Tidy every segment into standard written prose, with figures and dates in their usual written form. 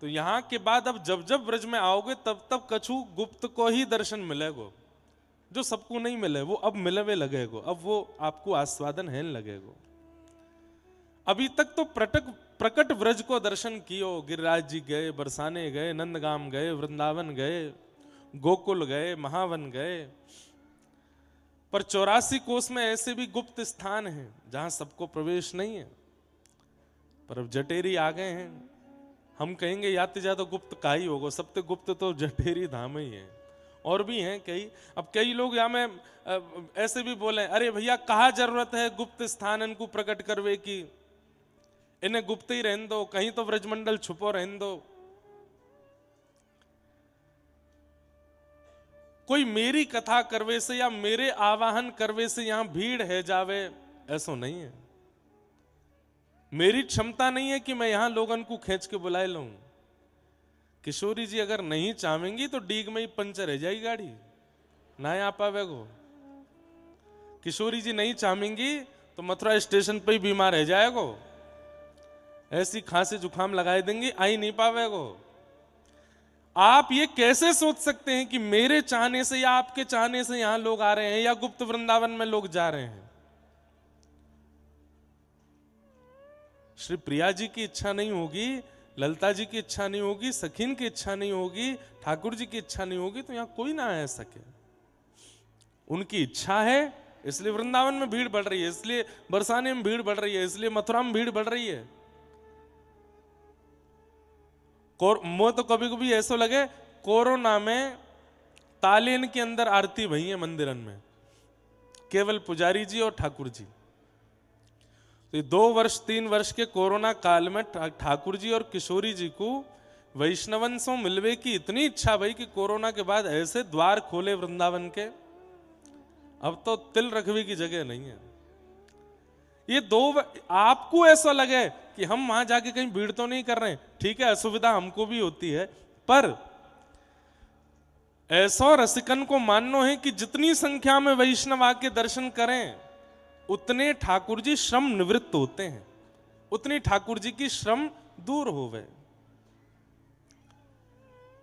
तो यहाँ के बाद अब जब जब ब्रज में आओगे तब तब कछु गुप्त को ही दर्शन मिलेगो, जो सबको नहीं मिले वो अब मिलवे लगेगो, अब वो आपको आस्वादन है लगेगो। अभी तक तो प्रकट ब्रज को दर्शन कियो, गिरिराज जी गए, बरसाने गए, नंदगाम गए, वृंदावन गए, गोकुल गए, महावन गए, पर 84 कोस में ऐसे भी गुप्त स्थान हैं जहां सबको प्रवेश नहीं है। पर अब जटेरी आ गए हैं, हम कहेंगे याते ज्यादा गुप्त का ही होगा, सबसे गुप्त तो जटेरी धाम ही है। और भी हैं कई। अब कई लोग यहाँ में ऐसे भी बोले, अरे भैया कहाँ जरूरत है गुप्त स्थान इनको प्रकट करवे की, इन्हें गुप्त ही रहने दो, कहीं तो ब्रजमंडल छुपो रहने दो। कोई मेरी कथा करवे से या मेरे आवाहन करवे से यहां भीड़ है जावे, ऐसा नहीं है। मेरी क्षमता नहीं है कि मैं यहां लोगन को खींच के बुलाए लूं। किशोरी जी अगर नहीं चाहेंगी तो डीग में ही पंचर रह जाएगी गाड़ी, ना आ पावेगो। किशोरी जी नहीं चाहेंगी तो मथुरा स्टेशन पे ही बीमार रह जाएगो, ऐसी खांसी जुकाम लगाए देंगी, आई नहीं पावेगो। आप ये कैसे सोच सकते हैं कि मेरे चाहने से या आपके चाहने से यहां लोग आ रहे हैं या गुप्त वृंदावन में लोग जा रहे हैं? श्री प्रिया जी की इच्छा नहीं होगी, ललिता जी की इच्छा नहीं होगी, सखीन की इच्छा नहीं होगी, ठाकुर जी की इच्छा नहीं होगी तो यहां कोई ना आ सके। उनकी इच्छा है इसलिए वृंदावन में भीड़ बढ़ रही है, इसलिए बरसाने में भीड़ बढ़ रही है, इसलिए मथुरा में भीड़ बढ़ रही है। मुझे तो कभी कभी ऐसा लगे कोरोना में तालीन के अंदर आरती भई है मंदिरन में, केवल पुजारी जी और ठाकुर जी। तो ये 2 वर्ष 3 वर्ष के कोरोना काल में ठाकुर जी और किशोरी जी को वैष्णवन से मिलवे की इतनी इच्छा भई कि कोरोना के बाद ऐसे द्वार खोले वृंदावन के, अब तो तिल रखवे की जगह नहीं है। ये आपको ऐसा लगे कि हम वहां जाके कहीं भीड़ तो नहीं कर रहे हैं, ठीक है असुविधा हमको भी होती है, पर ऐसा रसिकन को मानना है कि जितनी संख्या में वैष्णव आके दर्शन करें उतने ठाकुर जी श्रम निवृत्त होते हैं, उतनी ठाकुर जी की श्रम दूर होवे।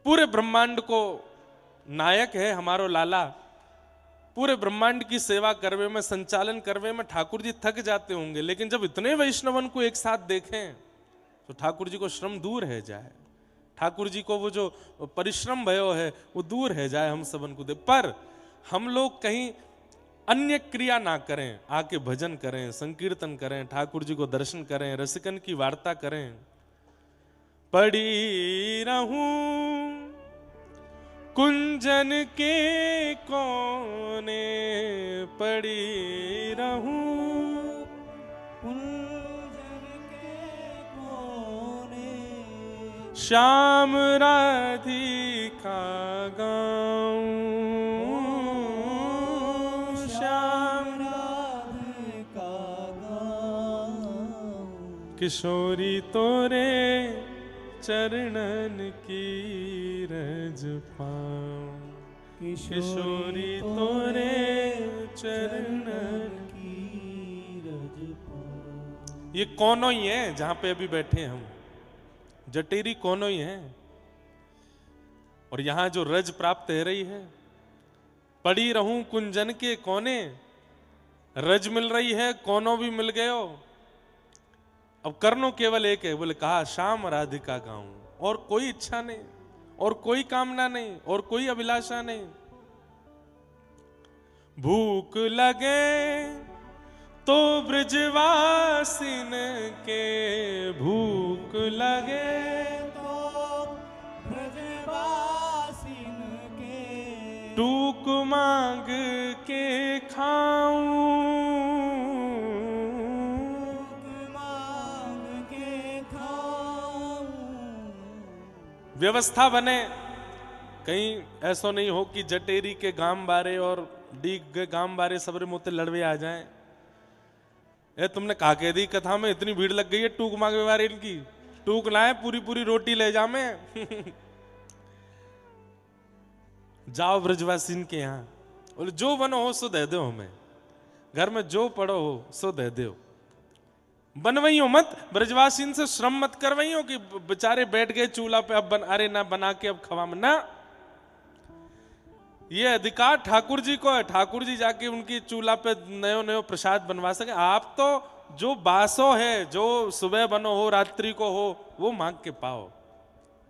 पूरे ब्रह्मांड को नायक है हमारो लाला, पूरे ब्रह्मांड की सेवा करवे में, संचालन करवे में ठाकुर जी थक जाते होंगे, लेकिन जब इतने वैष्णवन को एक साथ देखें तो ठाकुर जी को श्रम दूर है जाए, ठाकुर जी को वो जो परिश्रम भयो है वो दूर है जाए हम सबन को दे। पर हम लोग कहीं अन्य क्रिया ना करें, आके भजन करें, संकीर्तन करें, ठाकुर जी को दर्शन करें, रसिकन की वार्ता करें। पड़ी रहूं कुंजन के कोने, पड़ी रहूं कुंजन के कोने, श्याम राधिका गाऊं, श्याम राधिका गाऊं, किशोरी तोरे चरणन की रज पाऊं, किशोरी तोरे चरणन की रज पाऊं। ये कौनो ही है जहां पे अभी बैठे हम, जटेरी कौनो ही है। और यहां जो रज प्राप्त है रही है, पड़ी रहूं कुंजन के कोने, रज मिल रही है, कोनो भी मिल गयो। अब करनो केवल एक है, बोले कहा श्याम राधिका गाऊं, और कोई इच्छा नहीं, और कोई कामना नहीं, और कोई अभिलाषा नहीं। भूख लगे तो ब्रजवासिन के, भूख लगे तो ब्रजवासिन के, टूक मांग के खाऊं, मांग के खाऊं। व्यवस्था बने, कहीं ऐसा नहीं हो कि जटेरी के गांव बारे और डीग के गांव बारे सबरे मोते लड़वे आ जाएं। ए तुमने कहा कह दी कथा में इतनी भीड़ लग गई है टूक मांगे बारे इनकी, टूक लाए पूरी पूरी रोटी ले जा मैं जाओ ब्रजवासीन के यहाँ, बोले जो बनो हो सो दे दो हमें, घर में जो पड़ो हो सो दे दो। बनवाइयो मत, ब्रजवासी से श्रम मत करवाइयो कि बेचारे बैठ गए चूल्हा पे, अब अरे ना बना के अब खवा में ना। ये अधिकार ठाकुर जी को है, ठाकुर जी जाके उनकी चूल्हा पे नयो नयो प्रसाद बनवा सके। आप तो जो बासो है, जो सुबह बनो हो रात्रि को हो, वो मांग के पाओ,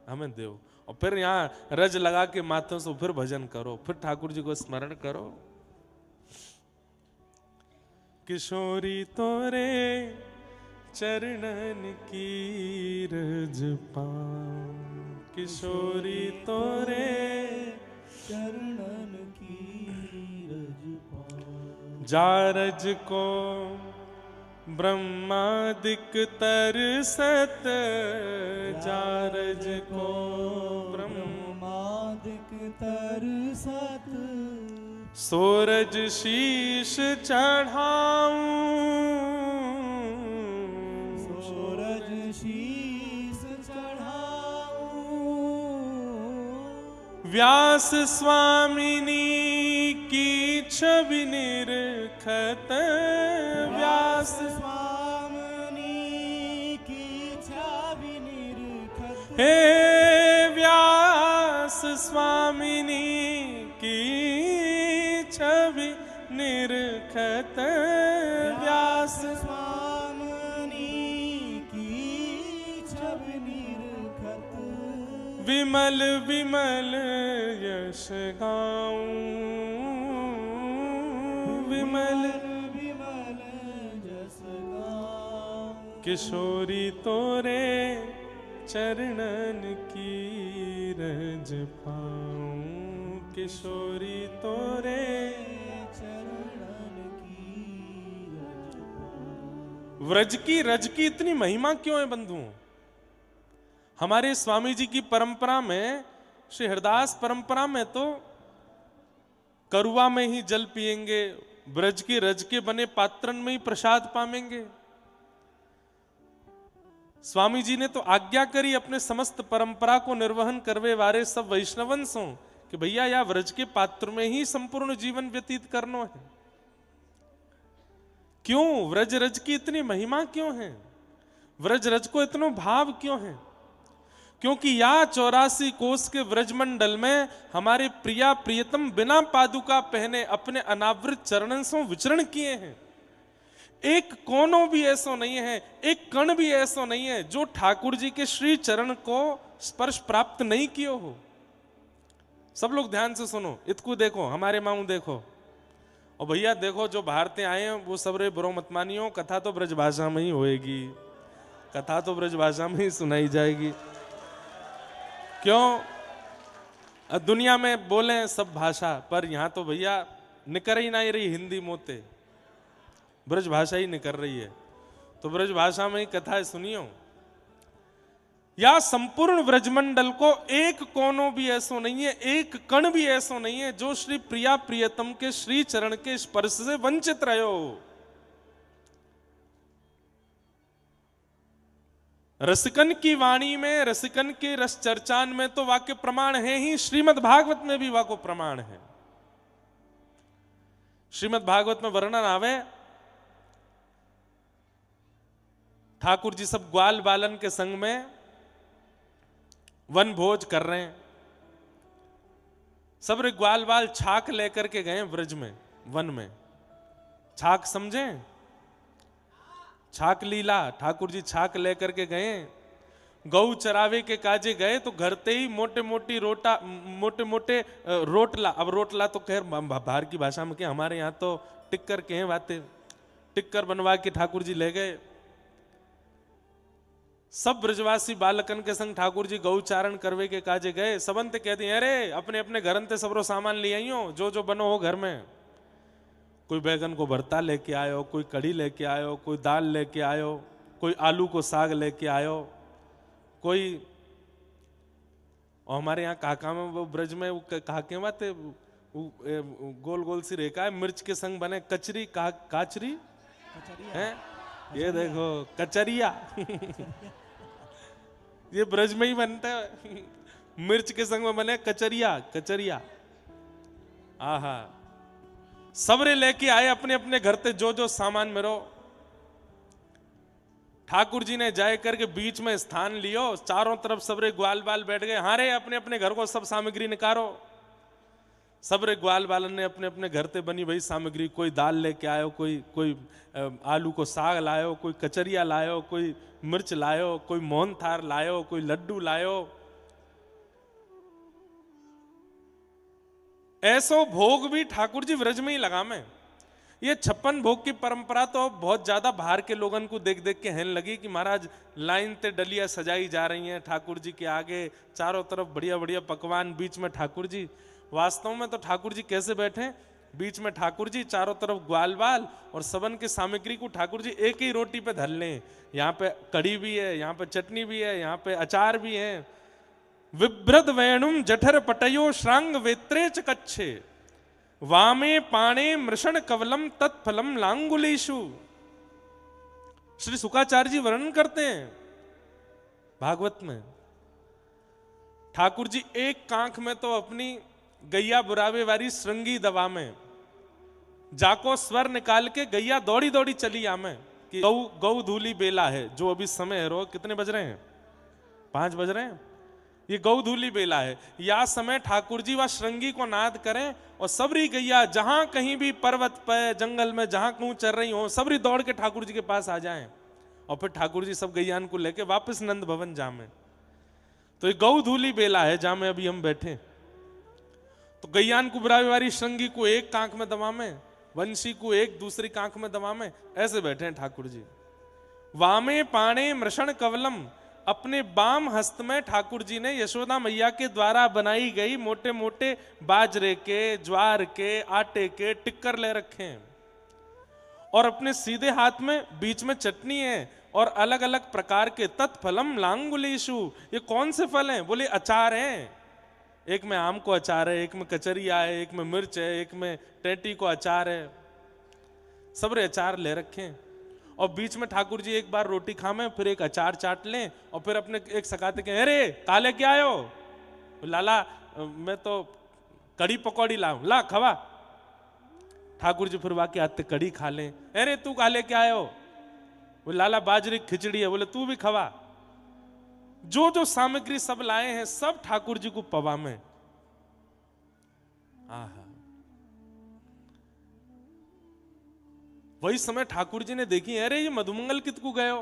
हमें दो, और फिर यहाँ रज लगा के माथों से फिर भजन करो, फिर ठाकुर जी को स्मरण करो। किशोरी तोरे चरणन की रज पाऊं, किशोरी तोरे चरणन की रज पाऊं। जारज को ब्रह्मादिक तरसत, जारज को ब्रह्मादिक तरसत, सूरज शीश चढ़ाऊं, सूरज शीस चढ़ाऊं। व्यास स्वामिनी की छवि निरखत, व्यास स्वामिनी की छवि निरखत, हे व्यास स्वामिनी की छवि निरखत, व्यास स्वामिनी की छवि निरखत, विमल विमल यश गाऊं, विमल विमल जस गाऊं। किशोरी तोरे चरणन की रज पाऊं, किशोरी तोरे चरणन की रज पाऊं। व्रज की रज की इतनी महिमा क्यों है बंधुओं? हमारे स्वामी जी की परंपरा में, श्री हरदास परंपरा में तो करुआ में ही जल पिएंगे, ब्रज की रज के बने पात्रन में ही प्रसाद पावेंगे। स्वामी जी ने तो आज्ञा करी अपने समस्त परंपरा को निर्वहन करवे वारे सब वैष्णवंशों कि भैया या व्रज के पात्र में ही संपूर्ण जीवन व्यतीत करना है। क्यों व्रज रज की इतनी महिमा क्यों है? व्रज रज को इतना भाव क्यों है? क्योंकि या 84 कोस के व्रजमंडल में हमारे प्रिया प्रियतम बिना पादुका पहने अपने अनावृत चरणों से विचरण किए हैं। एक कोनों भी ऐसा नहीं है, एक कण भी ऐसा नहीं है जो ठाकुर जी के श्री चरण को स्पर्श प्राप्त नहीं किए हो। सब लोग ध्यान से सुनो, इतकू देखो, हमारे माऊ देखो, और भैया देखो जो भारतीय आए हैं वो सब रे बुरो मत मानियो, कथा तो ब्रज भाषा में ही होएगी, कथा तो ब्रज भाषा में ही सुनाई जाएगी। क्यों? दुनिया में बोले सब भाषा, पर यहां तो भैया निकर ही नहीं रही हिंदी मोते, ब्रज भाषा ही निकल रही है। तो ब्रज भाषा में ही कथा सुनियो। या संपूर्ण ब्रजमंडल को एक कोनों भी ऐसा नहीं है, एक कण भी ऐसा नहीं है जो श्री प्रिया प्रियतम के श्री चरण के स्पर्श से वंचित रहे हो। रसिकन की वाणी में, रसिकन के रस चर्चान में तो वाक्य प्रमाण है ही, श्रीमद् भागवत में भी वाक्य प्रमाण है। श्रीमद् भागवत में वर्णन आवे, ठाकुर जी सब ग्वाल बालन के संग में वन भोज कर रहे हैं। सब रे ग्वाल बाल छाक लेकर के गए ब्रज में, वन में। छाक समझे? छाक लीला, ठाकुर जी छाक लेकर के गए, गौ चरावे के काजे गए तो घर ते ही मोटे मोटे रोटला, अब रोटला तो खैर बाहर की भाषा में क्या, हमारे यहाँ तो टिक्कर के हैं बातें, टिक्कर बनवा के ठाकुर जी ले गए। सब ब्रजवासी बालकन के संग ठाकुर जी गौचारण करवे के काजे गए। सबंत कह दिए, अरे अपने अपने घर ते सबरो सामान ले आइयो, जो जो बनो हो घर में। कोई बैगन को भरता लेके आयो, कोई कढ़ी लेके आयो, कोई दाल लेके आयो, कोई आलू को साग लेके आयो, कोई, और हमारे यहाँ काका में वो ब्रज में वो काके बाते गोल गोल सी रेखा है, मिर्च के संग बने कचरी, काचरी है, ये देखो कचरिया ये ब्रज में ही बनता है, मिर्च के संग में बने कचरिया, कचरिया। आहा, सबरे लेके आए अपने अपने घर ते जो जो सामान मेरो। ठाकुर जी ने जाए करके बीच में स्थान लियो, चारों तरफ सबरे ग्वाल बाल बैठ गए, हारे अपने अपने घर को सब सामग्री निकारो। सबरे ग्वाल बालन ने अपने अपने घर से बनी भाई सामग्री, कोई दाल लेके आयो, कोई आलू को साग लायो, कोई कचरिया लायो, कोई मिर्च लायो, कोई मोहन थार लायो, कोई लड्डू लायो। ऐसो भोग भी ठाकुर जी व्रज में ही लगा में। ये 56 भोग की परंपरा तो बहुत ज्यादा बाहर के लोगन को देख देख के हेन लगी कि महाराज लाइन ते डलिया सजाई जा रही हैं ठाकुर जी के आगे, चारों तरफ बढ़िया बढ़िया पकवान, बीच में ठाकुर जी। वास्तव में तो ठाकुर जी कैसे बैठे, बीच में ठाकुर जी, चारों तरफ ग्वाल बाल, और सबन की सामग्री को ठाकुर जी एक ही रोटी पे धर लें। यहाँ पे कड़ी भी है, यहाँ पे चटनी भी है, यहाँ पे अचार भी है। विभ्रद वेणुम जठर पटयो श्रांग वेत्रे च कच्छे, वामे पाणे मृषण कवलम तत्फलम लांगुलेशु। श्री शुकाचार्य जी वर्णन करते हैं भागवत में, ठाकुर जी एक कांख में तो अपनी गैया बुरावे वाली श्रृंगी दवा में जाको स्वर निकाल के गैया दौड़ी दौड़ी चली आमे कि गौ गौ धूली बेला है, जो अभी समय है, रो कितने बज रहे हैं, 5 बज रहे हैं, ये गौधूली बेला है। या समय ठाकुर जी व श्रृंगी को नाद करें और सबरी गैया जहां कहीं भी पर्वत पे जंगल में जहां कहूं चल रही हो, सबरी दौड़ के ठाकुर जी के पास आ जाएं और फिर ठाकुर जी सब गैयान को लेके वापस नंद भवन जामे। तो ये गौधूली बेला है जहां में अभी हम बैठे। तो गैयान को बुरावी श्रृंगी को एक कांख में दवा में, वंशी को एक दूसरी कांख में दवा में, ऐसे बैठे हैं ठाकुर जी। वामे पाणे मृषण कवलम, अपने बाम हस्त में ठाकुर जी ने यशोदा मैया के द्वारा बनाई गई मोटे मोटे बाजरे के, ज्वार के, आटे के टिक्कर ले रखे हैं, और अपने सीधे हाथ में बीच में चटनी है और अलग अलग प्रकार के तत्फलम लांगुलेशु। ये कौन से फल हैं? बोले अचार हैं। एक में आम को अचार है, एक में कचरिया है, एक में मिर्च है, एक में टेटी को अचार है, सबरे अचार ले रखे हैं। और बीच में ठाकुर जी एक बार रोटी खामें, फिर एक अचार चाट लें और फिर अपने एक सकाते के, अरे काले क्या आयो? लाला मैं तो कड़ी पकौड़ी लाऊं, ला खवा। ठाकुर जी फिर वाके आते कड़ी खा लें। अरे तू काले क्या आयो? वो लाला बाजरी खिचड़ी है, बोले तू भी खवा। जो जो सामग्री सब लाए हैं सब ठाकुर जी को पवा में। आहा, वही समय ठाकुर जी ने देखी, अरे ये मधुमंगल कितकू गए हो?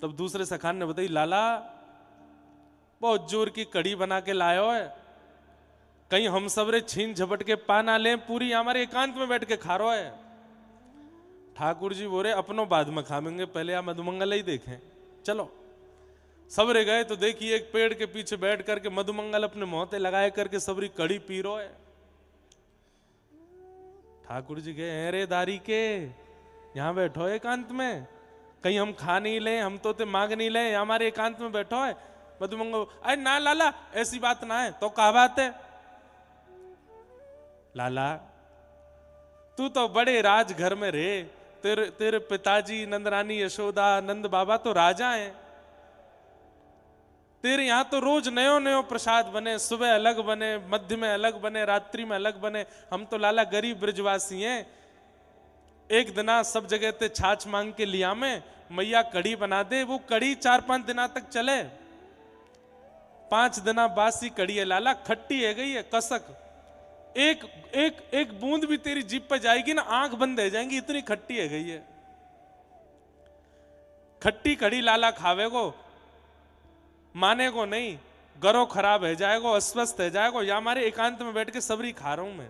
तब दूसरे सखान ने बताई, लाला बहुत जोर की कड़ी बना के लायो है, कहीं हम सबरे छीन झपट के पा ना लें, पूरी हमारे एकांत में बैठ के खा रो है। ठाकुर जी बोले अपनों बाद में खाएंगे, पहले आप मधुमंगल ही देखें। चलो सबरे गए तो देखिए एक पेड़ के पीछे बैठ करके मधुमंगल अपने मोहते लगाए करके सबरी कड़ी पी रो है। ठाकुर जी गए, अरे दारी के यहां बैठो एकांत में, कहीं हम खा नहीं ले, हम तो ते मांग नहीं ले, हमारे एकांत में बैठो है। मधुमंगल, अरे ना लाला ऐसी बात ना है, तो क्या बात है? लाला तू तो बड़े राज घर में रहे, तेरे पिताजी नंदरानी यशोदा नंद बाबा तो राजा हैं, तेरे यहां तो रोज नयो नयो प्रसाद बने, सुबह अलग बने, मध्य में अलग बने, रात्रि में अलग बने। हम तो लाला गरीब ब्रजवासी हैं, एक दिना सब जगह ते छाछ मांग के लिया में मैया कड़ी बना दे, वो कड़ी 4-5 दिना तक चले। 5 दिना बासी कड़ी है लाला, खट्टी है गई है कसक, एक एक एक बूंद भी तेरी जीभ पे जाएगी ना आंख बंद रह जाएंगी, इतनी खट्टी है गई है। खट्टी कड़ी लाला खावे को माने को नहीं, गरो खराब है जाएगो, अस्वस्थ है जाएगो, या हमारे एकांत में बैठ के सबरी खा रहा हूं मैं।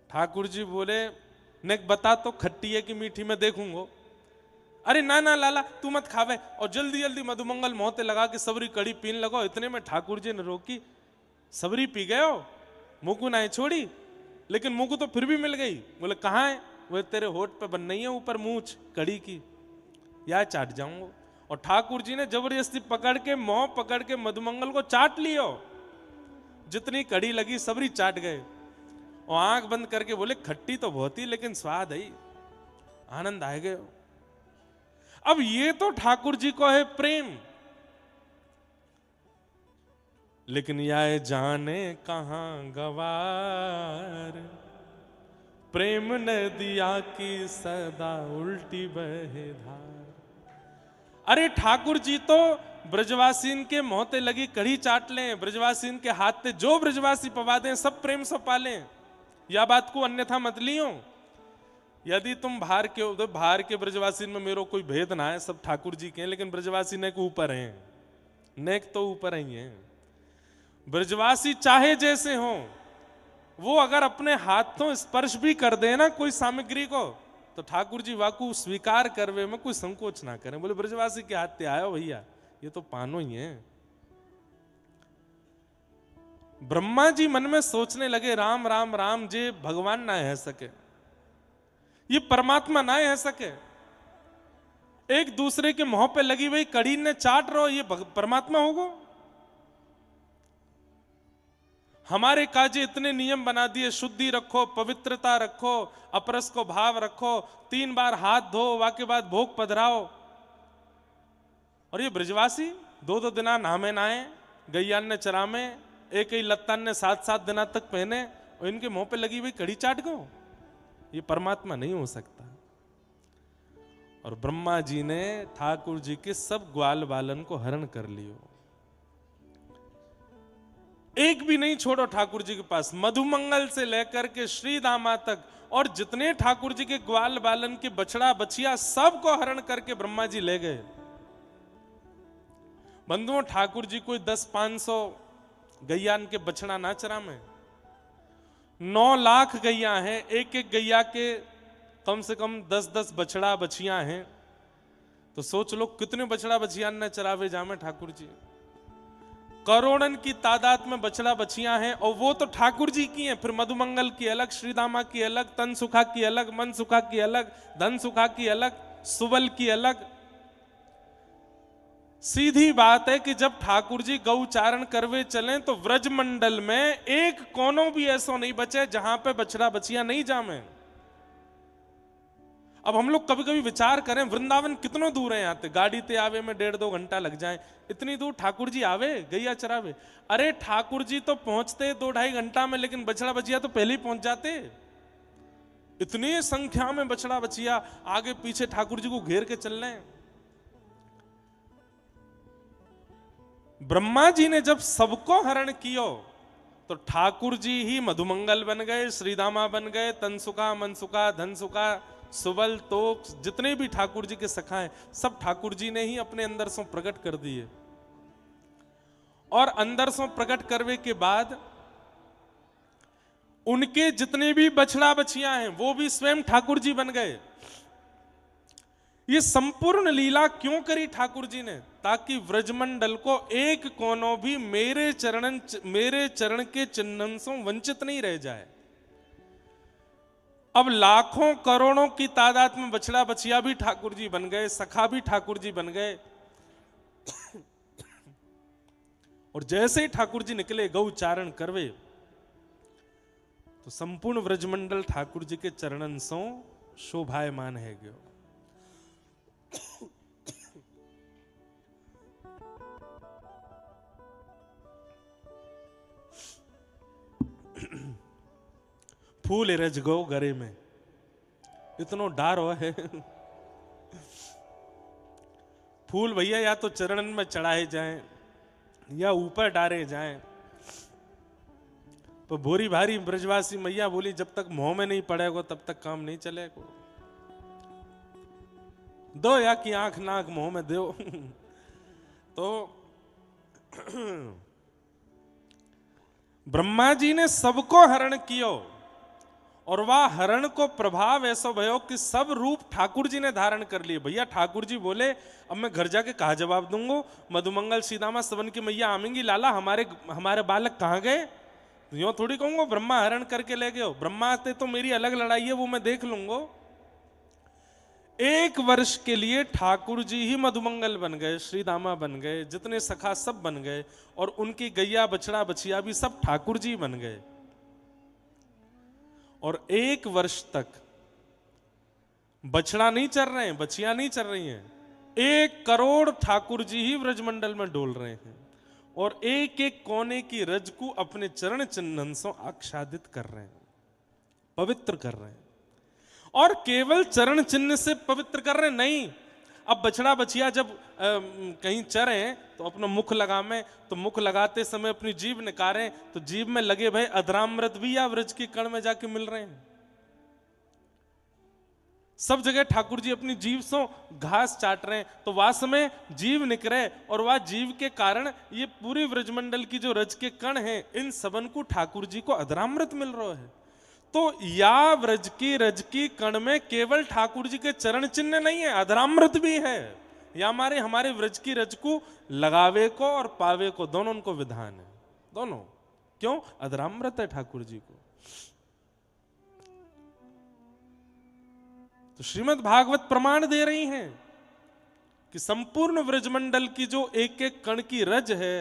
ठाकुर जी बोले, ने बता तो खट्टी है कि मीठी, में देखूंगो। अरे ना ना लाला तू मत खावे, और जल्दी जल्दी मधुमंगल मोहते लगा के सबरी कड़ी पीन लगो। इतने में ठाकुर जी ने रोकी, सबरी पी गए हो, मुकु ना छोड़ी, लेकिन मुकु तो फिर भी मिल गई। बोले कहाँ है? वो तेरे होठ पे बन नहीं है ऊपर मूछ कड़ी की, या चाट जाऊंगा। और ठाकुर जी ने जबरदस्ती पकड़ के मोह पकड़ के मधुमंगल को चाट लियो, जितनी कड़ी लगी सबरी चाट गए। और आंख बंद करके बोले खट्टी तो बहुत ही, लेकिन स्वाद है, आनंद आए गए। अब ये तो ठाकुर जी को है प्रेम, लेकिन यह जाने कहां गवार, प्रेम नदिया की सदा उल्टी बहे धार। अरे ठाकुर जी तो ब्रजवासीन के मोहते लगी कड़ी चाट लें, ब्रजवासीन के हाथ ते जो ब्रजवासी पवा दें सब प्रेम से पालें, या बात को अन्यथा मत लियो। यदि तुम बाहर के हो तो बाहर के ब्रजवासी में मेरो कोई भेद ना है, सब ठाकुर जी के हैं, लेकिन ब्रजवासी नेक ऊपर हैं, नेक तो ऊपर ही हैं। ब्रजवासी चाहे जैसे हो, वो अगर अपने हाथों स्पर्श भी कर दे ना कोई सामग्री को, तो ठाकुर जी वाकू स्वीकार करवे में कोई संकोच ना करें। बोले ब्रजवासी के हाथ ते आयो भैया, ये तो पानो ही है। ब्रह्मा जी मन में सोचने लगे, राम राम राम, जे भगवान ना है सके, ये परमात्मा ना है सके, एक दूसरे के मुंह पे लगी हुई कड़ी ने चाट रहो, ये परमात्मा होगा। हमारे काजे इतने नियम बना दिए, शुद्धि रखो, पवित्रता रखो, अपरस को भाव रखो, 3 बार हाथ धो, वाके बाद भोग पधराओ, और ये ब्रजवासी 2-2 दिना नहामे नाए, गैयान ने चरामे, एक ही लत्तान ने 7-7 दिना तक पहने, और इनके मुंह पे लगी हुई कड़ी चाट गो, ये परमात्मा नहीं हो सकता। और ब्रह्मा जी ने ठाकुर जी के सब ग्वाल बालन को हरण कर लियो, एक भी नहीं छोड़ो ठाकुर जी के पास, मधुमंगल से लेकर के श्री दामा तक, और जितने ठाकुर जी के ग्वाल बालन के बछड़ा बछिया सबको हरण करके ब्रह्मा जी ले गए। बंधुओं, ठाकुर जी कोई 10-500 गैयान के बछड़ा ना चरा में, 9 लाख गैया हैं, एक एक गैया के कम से कम 10-10 बछड़ा बछिया हैं, तो सोच लो कितने बछड़ा बछिया न चरावे जामे ठाकुर जी। करोड़न की तादाद में बछड़ा बछिया हैं, और वो तो ठाकुर जी की हैं। फिर मधुमंगल की अलग, श्रीदामा की अलग, तन सुखा की अलग, मन सुखा की अलग, धन सुखा की अलग, सुबल की अलग। सीधी बात है कि जब ठाकुर जी गौचारण करवे चलें तो व्रजमंडल में एक कोनों भी ऐसा नहीं बचे जहां पे बछड़ा बछिया नहीं जामे। अब हम लोग कभी कभी विचार करें, वृंदावन कितनों दूर है यहाँ से, गाड़ी ते आवे में 1.5-2 घंटा लग जाए, इतनी दूर ठाकुर जी आवे गैया चरावे। अरे ठाकुर जी तो पहुंचते 2-2.5 घंटा में, लेकिन बछड़ा बछिया तो पहले ही पहुंच जाते। इतनी संख्या में बछड़ा बछिया आगे पीछे ठाकुर जी को घेर के चल रहे हैं। ब्रह्मा जी ने जब सबको हरण कियो तो ठाकुर जी ही मधुमंगल बन गए, श्रीदामा बन गए, तनसुखा, मनसुखा, धनसुखा, सुबल, तोक, जितने भी ठाकुर जी के सखा हैं सब ठाकुर जी ने ही अपने अंदर से प्रकट कर दिए। और अंदर से प्रकट करने के बाद उनके जितने भी बछड़ा बछिया हैं वो भी स्वयं ठाकुर जी बन गए। ये संपूर्ण लीला क्यों करी ठाकुर जी ने? ताकि व्रजमंडल को एक कोनों भी मेरे चरण के चिन्हन से वंचित नहीं रह जाए। अब लाखों करोड़ों की तादाद में बछड़ा बछिया भी ठाकुर जी बन गए, सखा भी ठाकुर जी बन गए। और जैसे ही ठाकुर जी निकले गौचारण करवे तो संपूर्ण व्रजमंडल ठाकुर जी के चरणन सो शोभायमान है गयो। फूल रज गो गरे में, इतनो डारो है। फूल भैया या तो चरणन में चढ़ाए जाएं या ऊपर डारे जाएं। तो भोरी भारी ब्रजवासी मैया बोली जब तक मुंह में नहीं पड़ेगा तब तक काम नहीं चलेगा। दो या कि आंख नाक मुंह में दो। तो ब्रह्मा जी ने सबको हरण कियो और वह हरण को प्रभाव ऐसा भयो कि सब रूप ठाकुर जी ने धारण कर लिए। भैया ठाकुर जी बोले अब मैं घर जाके कहा जवाब दूंगा, मधुमंगल सीतामा सवन की मैया आवेंगी, लाला हमारे बालक कहाँ गए? तो यूं थोड़ी कहूंगा ब्रह्मा हरण करके ले गए। ब्रह्मा आते तो मेरी अलग लड़ाई है, वो मैं देख लूंगा। 1 वर्ष के लिए ठाकुर जी ही मधुमंगल बन गए, श्रीदामा बन गए, जितने सखा सब बन गए, और उनकी गैया बछड़ा बछिया भी सब ठाकुर जी बन गए। और 1 वर्ष तक बछड़ा नहीं चल रहे हैं, बछिया नहीं चल रही हैं, 1 करोड़ ठाकुर जी ही व्रजमंडल में डोल रहे हैं और एक एक कोने की रज को अपने चरण चिन्हन से आच्छादित कर रहे हैं। पवित्र कर रहे हैं। और केवल चरण चिन्ह से पवित्र कर रहे नहीं। अब बछड़ा बछिया जब कहीं चरें तो अपना मुख लगावें, तो मुख लगाते समय अपनी जीभ निकारें, तो जीभ में लगे भाई अधरामृत भी या व्रज के कण में जाके मिल रहे हैं। सब जगह ठाकुर जी अपनी जीभ से घास चाट रहे हैं, तो वास में जीव निकरे, और वह जीव के कारण ये पूरी व्रजमंडल की जो रज के कण हैं, इन सबन को ठाकुर जी को अधरामृत मिल रहा है। तो या व्रज की रज की कण में केवल ठाकुर जी के चरण चिन्ह नहीं है, अधरामृत भी है। या हमारे व्रज की रज को लगावे को और पावे को दोनों उनको विधान है, दोनों। क्यों? अधरामृत है ठाकुर जी को। तो श्रीमद् भागवत प्रमाण दे रही हैं कि संपूर्ण व्रजमंडल की जो एक एक कण की रज है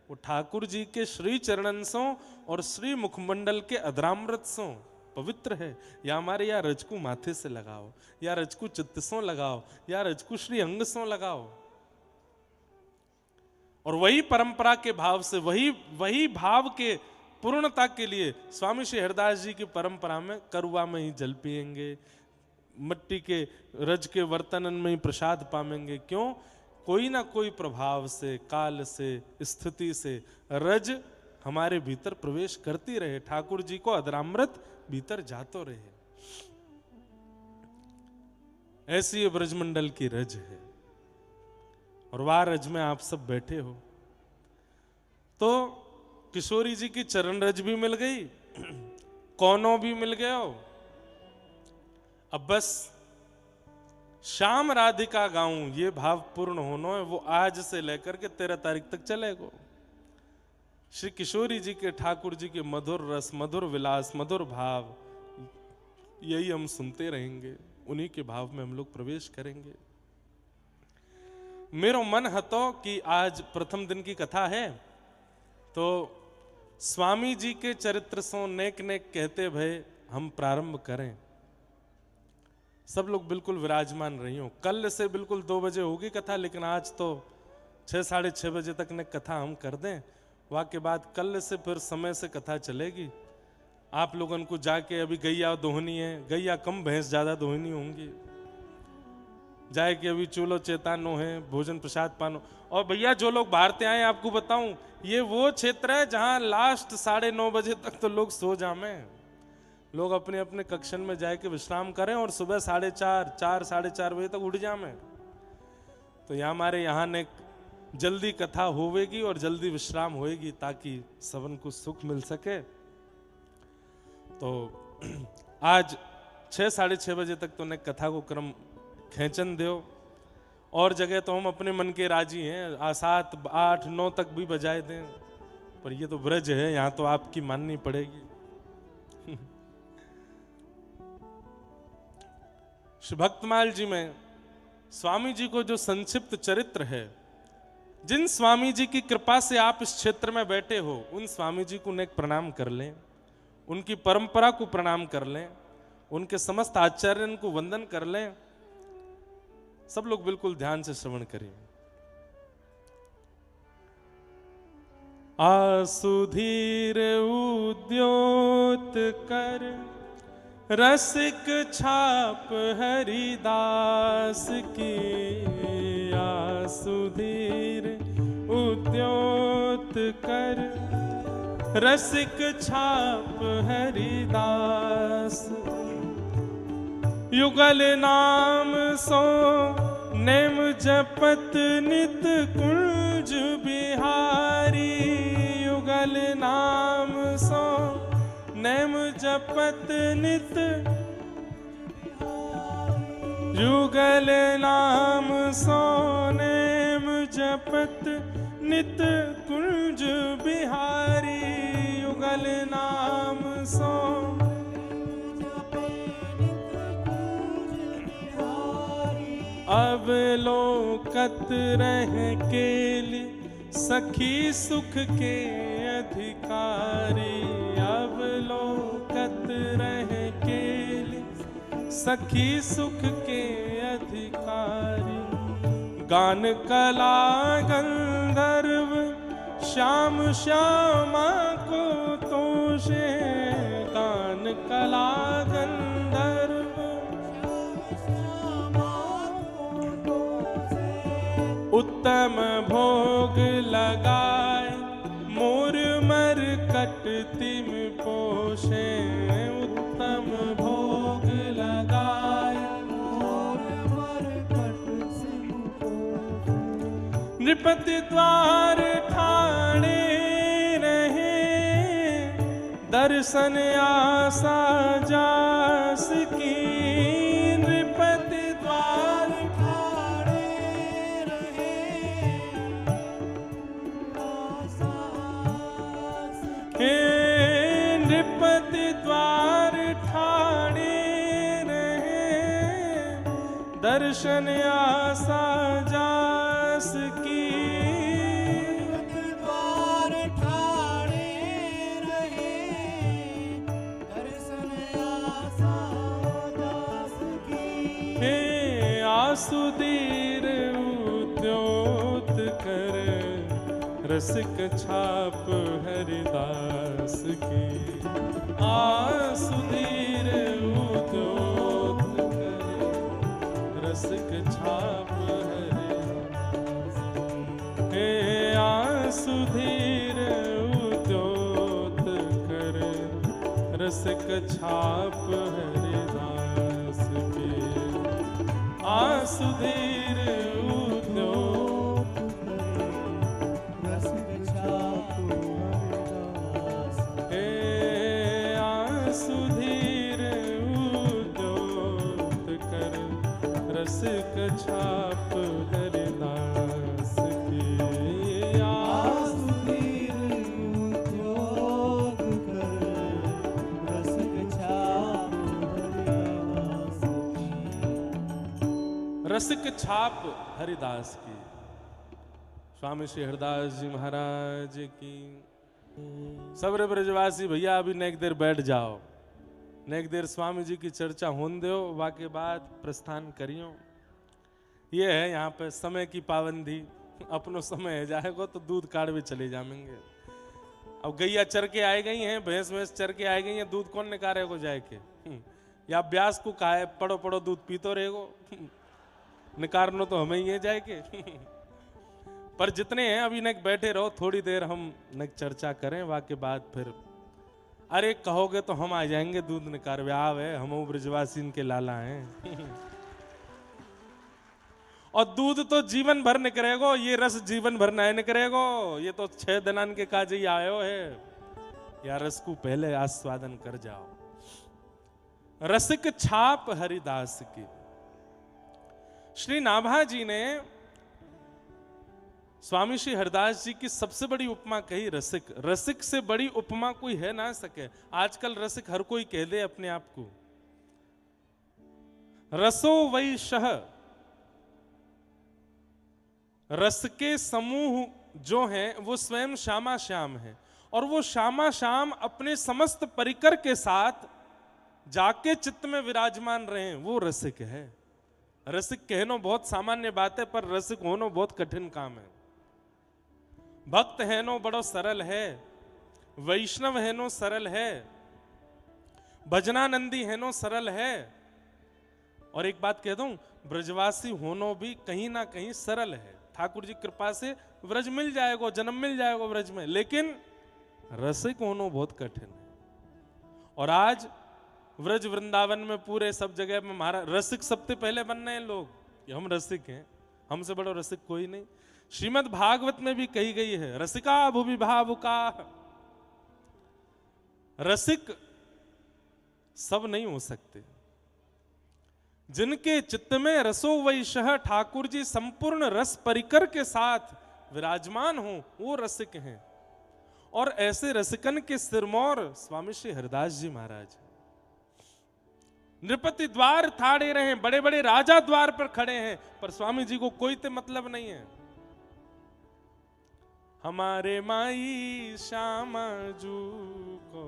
वो ठाकुर जी के श्री चरणंसों और श्री मुखमंडल के अधरामृतसों पवित्र है। या हमारे या रज को माथे से लगाओ, या रज को चित्तसों लगाओ, या रज को श्री अंगसों लगाओ। और वही परंपरा के भाव से, वही भाव के पूर्णता के लिए स्वामी श्री हरिदास जी की परंपरा में करुआ में ही जल पिएंगे, मिट्टी के रज के वर्तनन में ही प्रसाद पाएंगे। क्यों? कोई ना कोई प्रभाव से, काल से, स्थिति से रज हमारे भीतर प्रवेश करती रहे, ठाकुर जी को अधरामृत भीतर जातो रहे। ऐसी ये ब्रजमंडल की रज है, और वह रज में आप सब बैठे हो। तो किशोरी जी की चरण रज भी मिल गई, कौनो भी मिल गया हो। अब बस श्याम राधिका गाऊं ये भाव पूर्ण होना है, वो आज से लेकर के 13 तारीख तक चलेगा। श्री किशोरी जी के, ठाकुर जी के मधुर रस, मधुर विलास, मधुर भाव, यही हम सुनते रहेंगे, उन्हीं के भाव में हम लोग प्रवेश करेंगे। मेरो मन हतो कि आज प्रथम दिन की कथा है, तो स्वामी जी के चरित्र सो नेक नेक कहते भय हम प्रारंभ करें। सब लोग बिल्कुल विराजमान रही हो। कल से बिल्कुल 2 बजे होगी कथा, लेकिन आज तो 6 साढ़े 6 बजे तक ने कथा हम कर दें। वहाँ के बाद कल से फिर समय से कथा चलेगी। आप लोगों को जाके अभी गैया दोहनी है, गैया कम भैंस ज्यादा दोहनी होंगी, जाए कि अभी चूलो चेतानो है, भोजन प्रसाद पानो। और भैया जो लोग बाहर से आए, आपको बताऊं ये वो क्षेत्र है जहां लास्ट 9:30 बजे तक तो लोग सो जामे, लोग अपने अपने कक्षन में जाके विश्राम करें और सुबह 4:30 साढ़े 4 बजे तक उठ जामे। तो यहाँ हमारे यहाँ ने जल्दी कथा होवेगी और जल्दी विश्राम होएगी, ताकि सबन को सुख मिल सके। तो आज 6 साढ़े 6 बजे तक तो ने कथा को क्रम खेचन दो, और जगह तो हम अपने मन के राजी हैं, 7 8 9 तक भी बजाए दें, पर ये तो ब्रज है, यहाँ तो आपकी माननी पड़ेगी। श्री भक्तमाल जी में स्वामी जी को जो संक्षिप्त चरित्र है, जिन स्वामी जी की कृपा से आप इस क्षेत्र में बैठे हो, उन स्वामी जी को नेक प्रणाम कर लें, उनकी परंपरा को प्रणाम कर लें, उनके समस्त आचार्यों को वंदन कर लें। सब लोग बिल्कुल ध्यान से श्रवण करें। आसुधीर उद्योत कर रसिक छाप हरिदास की, आसुधीर उद्योत कर रसिक छाप हरिदास, युगल नाम सो नेम जपत नित कुंज बिहारी, युगल नाम सो नेम जपत नित, युगल नाम सो नेम जपत नित कुंज बिहारी, युगल नाम सो अवलोकत रह केलि सखी सुख के अधिकारी, अवलोकत रह केलि सखी सुख के अधिकारी, गान कला गंधर्व श्याम श्यामा को तोषे, गान कला गंधर्व उत्तम भोग लगाए मोर मरकट तिम पोषे उत्तम भोग लगाए मोर मरकट तिम पोषे नृपति द्वार ठाणे रहे दर्शन आशा जास की नृपति द्वार ठाणे रहे हे नृपति द्वार ठाणे रहे दर्शन आशा जास की द्वार ठाणे रहे दर्शन आशा जास की हे आसुदीर उद्योत कर रसिक छाप हरिदास की आसुदीर उद्योत कर रसिक छाप हरिदास हे आसुधीर उद्योत कर रसिक छाप हरिदास के आसुधीर उद्योत रसिक छाप हरिदास हे आसुधीर उद्योत कर रसिक छाप हरिदास की आसुदीर उद्योग कर रसिक छाप हरिदास की रसिक छाप हरिदास की। स्वामी श्री हरिदास जी महाराज की। सबरे ब्रजवासी भैया अभी नेक देर बैठ जाओ, नेक देर स्वामी जी की चर्चा होन दो, वाके बाद प्रस्थान करियो। ये है यहाँ पे समय की पाबंदी, अपनो समय है जाएगा तो दूध काढ़वे चले जाएंगे। अब गैया चर के आए गई हैं, भैंस भैंस चर के आए गई हैं, दूध कौन निकाले को जाए के? या ब्यास को कहा है पड़ो पड़ो दूध पीतो रहेगो, निकारनो तो हमें ही है जाए के। पर जितने हैं अभी नेक बैठे रहो, थोड़ी देर हम नेक चर्चा करें, वाके बाद फिर अरे कहोगे तो हम आ जाएंगे दूध निकारवे। आवे हम ब्रजवासी के लाला हैं। और दूध तो जीवन भर निकलेगो, ये रस जीवन भर नहीं निकलेगो, ये तो 6 दिनान के काज ही आयो है। या रस को पहले आस्वादन कर जाओ। रसिक छाप हरिदास की। श्री नाभा जी ने स्वामी श्री हरिदास जी की सबसे बड़ी उपमा कही रसिक। रसिक से बड़ी उपमा कोई है ना सके। आजकल रसिक हर कोई कह दे अपने आप को। रसो वै शह, रस के समूह जो हैं वो स्वयं श्यामा श्याम है, और वो श्यामा श्याम अपने समस्त परिकर के साथ जाके चित्त में विराजमान रहे, वो रसिक है। रसिक कहनो बहुत सामान्य बात है, पर रसिक होनो बहुत कठिन काम है। भक्त है नो बड़ो सरल है, वैष्णव है नो सरल है, भजनानंदी है नो सरल है। और एक बात कह दूं, ब्रजवासी होनो भी कहीं ना कहीं सरल है। ठाकुर जी कृपा से व्रज मिल जाएगा, जन्म मिल जाएगा व्रज में, लेकिन रसिक होनो बहुत कठिन है। और आज व्रज वृंदावन में पूरे सब जगह में महाराज रसिक सबसे पहले बन रहे हैं लोग। हम रसिक हैं, हमसे बड़ा रसिक कोई नहीं। श्रीमद् भागवत में भी कही गई है, रसिका भुवि भावुका। रसिक सब नहीं हो सकते। जिनके चित्त में रसो वैशः ठाकुर जी संपूर्ण रस परिकर के साथ विराजमान हो, वो रसिक हैं। और ऐसे रसिकन के सिरमौर स्वामी श्री हरिदास जी महाराज। नृपति द्वार ठाड़े रहे, बड़े बड़े राजा द्वार पर खड़े हैं, पर स्वामी जी को कोई तो मतलब नहीं है। हमारे माई श्यामा जू को